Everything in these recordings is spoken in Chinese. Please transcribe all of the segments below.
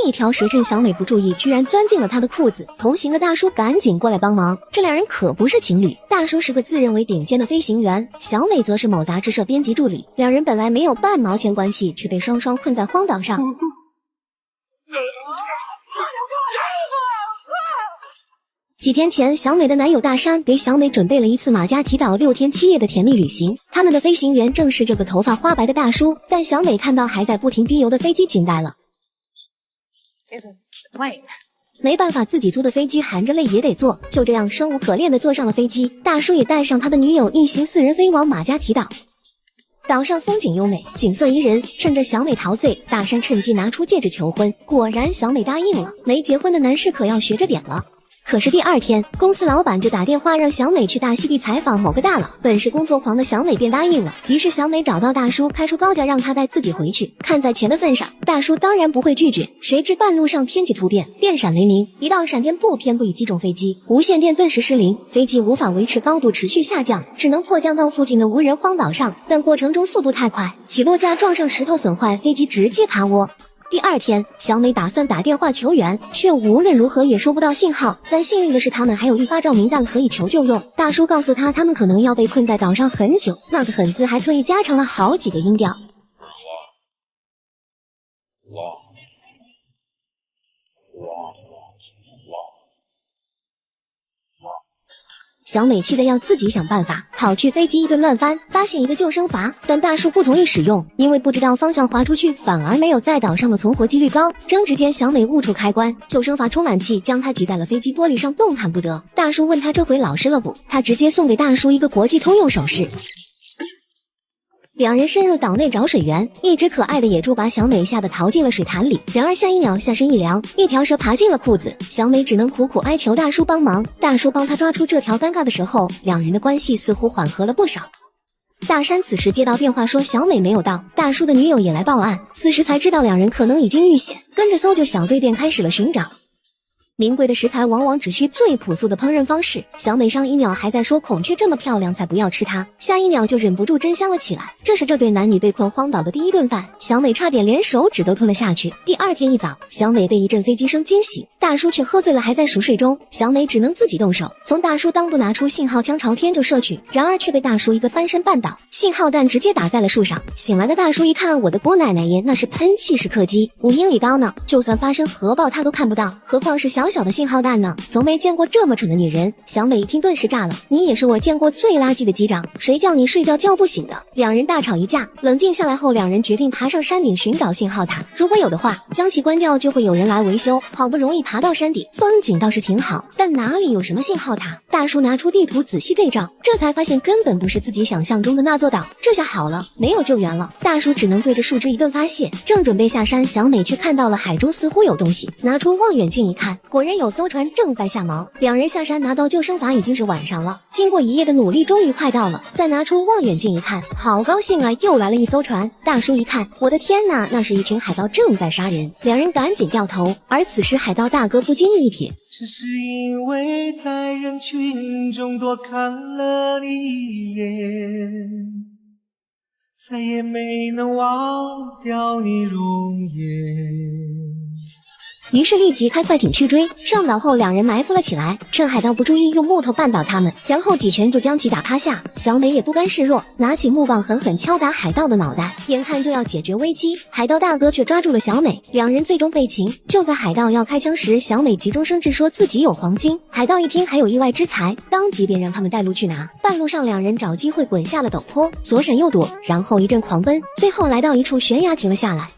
一条蛇趁小美不注意，居然钻进了她的裤子。同行的大叔赶紧过来帮忙，这两人可不是情侣。大叔是个自认为顶尖的飞行员，小美则是某杂志社编辑助理。两人本来没有半毛钱关系，却被双双困在荒岛上。几天前，小美的男友大山给小美准备了一次马加提岛6天7夜的甜蜜旅行。他们的飞行员正是这个头发花白的大叔，但小美看到还在不停滴油的飞机惊呆了。没办法，自己租的飞机含着泪也得坐，就这样生无可恋的坐上了飞机。大叔也带上他的女友一行4人飞往马加提岛。岛上风景优美，景色宜人，趁着小美陶醉，大山趁机拿出戒指求婚。果然小美答应了，没结婚的男士可要学着点了。可是第二天，公司老板就打电话让小美去大溪地采访某个大佬。本是工作狂的小美便答应了。于是小美找到大叔，开出高价让他带自己回去。看在钱的份上，大叔当然不会拒绝。谁知半路上天气突变，电闪雷鸣，一道闪电不偏不倚击中飞机，无线电顿时失灵，飞机无法维持高度，持续下降，只能迫降到附近的无人荒岛上。但过程中速度太快，起落架撞上石头损坏飞机，直接趴窝。第二天，小美打算打电话求援，却无论如何也收不到信号。但幸运的是，他们还有一发照明弹可以求救用。大叔告诉他，他们可能要被困在岛上很久，那个狠字还特意加长了好几个音调。小美气得要自己想办法，跑去飞机一顿乱翻，发现一个救生筏，但大叔不同意使用，因为不知道方向滑出去，反而没有在岛上的存活几率高。争执间，小美误触开关，救生筏充满气，将她挤在了飞机玻璃上，动弹不得。大叔问他这回老实了不，他直接送给大叔一个国际通用手势。两人深入岛内找水源，一只可爱的野猪把小美吓得逃进了水潭里。然而下一秒下身一凉，一条蛇爬进了裤子，小美只能苦苦哀求大叔帮忙。大叔帮她抓出这条尴尬的蛇后，两人的关系似乎缓和了不少。大山此时接到电话说小美没有到，大叔的女友也来报案，此时才知道两人可能已经遇险，跟着搜救小队便开始了寻找。名贵的食材往往只需最朴素的烹饪方式，小美上一秒还在说孔雀这么漂亮才不要吃它，下一秒就忍不住真香了起来。这是这对男女被困荒岛的第一顿饭，小美差点连手指都吞了下去。第二天一早，小美被一阵飞机声惊醒，大叔却喝醉了还在熟睡中，小美只能自己动手，从大叔裆部拿出信号枪朝天就射去，然而却被大叔一个翻身绊倒，信号弹直接打在了树上。醒来的大叔一看，我的姑奶奶耶，那是喷气式客机，5英里高呢，就算发生核爆他都看不到，何况是小小的信号弹呢？从没见过这么蠢的女人。小美一听顿时炸了，你也是我见过最垃圾的机长，谁叫你睡觉叫不醒的？两人大吵一架，冷静下来后，两人决定爬上山顶寻找信号塔，如果有的话，将其关掉就会有人来维修。好不容易爬到山顶，风景倒是挺好，但哪里有什么信号塔？大叔拿出地图仔细对照，这才发现根本不是自己想象中的那座岛。这下好了，没有救援了，大叔只能对着树枝一顿发泄。正准备下山，小美却看到了海中似乎有东西，拿出望远镜一看，果然有艘船正在下锚。两人下山拿到救生筏已经是晚上了，经过一夜的努力，终于快到了。再拿出望远镜一看，好高兴啊，又来了一艘船。大叔一看，我的天哪，那是一群海盗正在杀人。两人赶紧掉头，而此时海盗大哥不经意一瞥，只是因为在人群中多看了你一眼，再也没能忘掉你容颜。于是立即开快艇去追。上岛后，两人埋伏了起来，趁海盗不注意，用木头绊倒他们，然后几拳就将其打趴下。小美也不甘示弱，拿起木棒狠狠敲打海盗的脑袋，眼看就要解决危机，海盗大哥却抓住了小美，两人最终被擒。就在海盗要开枪时，小美急中生智说自己有黄金。海盗一听还有意外之财，当即便让他们带路去拿。半路上，两人找机会滚下了陡坡，左闪右躲，然后一阵狂奔，最后来到一处悬崖停了下来。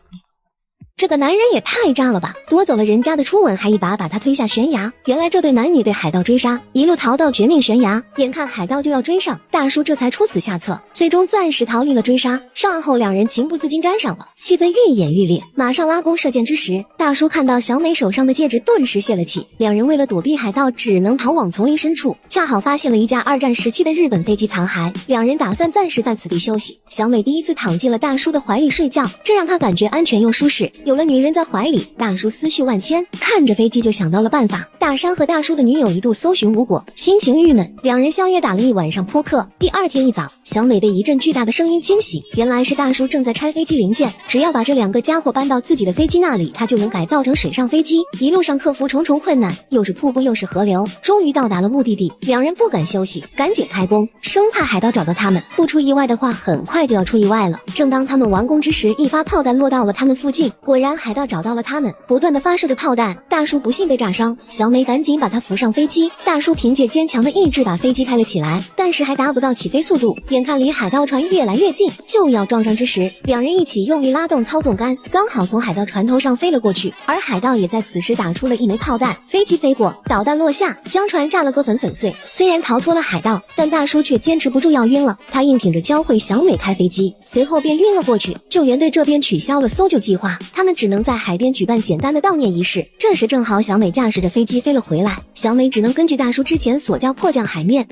这个男人也太渣了吧，夺走了人家的初吻，还一把把他推下悬崖。原来这对男女被海盗追杀，一路逃到绝命悬崖，眼看海盗就要追上，大叔这才出此下策，最终暂时逃离了追杀。上岸后，两人情不自禁沾上了，气氛愈演愈烈。马上拉弓射箭之时，大叔看到小美手上的戒指，顿时泄了气。两人为了躲避海盗，只能逃往丛林深处，恰好发现了一架2战时期的日本飞机残骸，两人打算暂时在此地休息。小美第一次躺进了大叔的怀里睡觉，这让她感觉安全又舒适。有了女人在怀里，大叔思绪万千，看着飞机就想到了办法。大山和大叔的女友一度搜寻无果，心情郁闷，两人相约打了一晚上扑克。第二天一早，小美被一阵巨大的声音惊醒，原来是大叔正在拆飞机零件，只要把这2个家伙搬到自己的飞机那里，他就能改造成水上飞机。一路上克服重重困难，又是瀑布又是河流，终于到达了目的地。2人不敢休息，赶紧开工，生怕海盗找到他们。不出意外的话，很快就要出意外了。正当他们完工之时，一发炮弹落到了他们附近，果然海盗找到了他们，不断的发射着炮弹。大叔不幸被炸伤，小美赶紧把他扶上飞机。大叔凭借坚强的意志把飞机开了起来，但是还达不到起飞速度。眼看离海盗船越来越近，就要撞上之时，2人一起用力拉动操纵杆，刚好从海盗船头上飞了过去。而海盗也在此时打出了1枚炮弹，飞机飞过，导弹落下，将船炸了个粉粉碎。虽然逃脱了海盗，但大叔却坚持不住要晕了。他硬挺着教会小美开飞机，随后便晕了过去。救援队这边取消了搜救计划，他们只能在海边举办简单的悼念仪式。这时正好小美驾驶着飞机飞了回来，小美只能根据大叔之前所教迫降海面。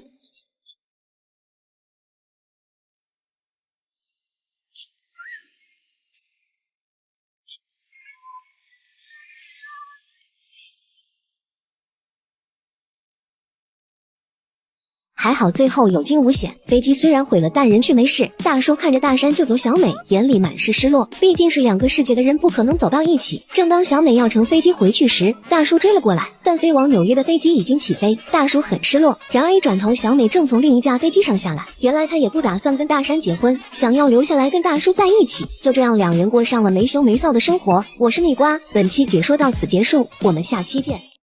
还好最后有惊无险，飞机虽然毁了，但人却没事。大叔看着大山就走小美，眼里满是失落，毕竟是2个世界的人，不可能走到一起。正当小美要乘飞机回去时，大叔追了过来，但飞往纽约的飞机已经起飞，大叔很失落。然而一转头，小美正从另一架飞机上下来，原来她也不打算跟大山结婚，想要留下来跟大叔在一起。就这样2人过上了没羞没臊的生活。我是蜜瓜，本期解说到此结束，我们下期见。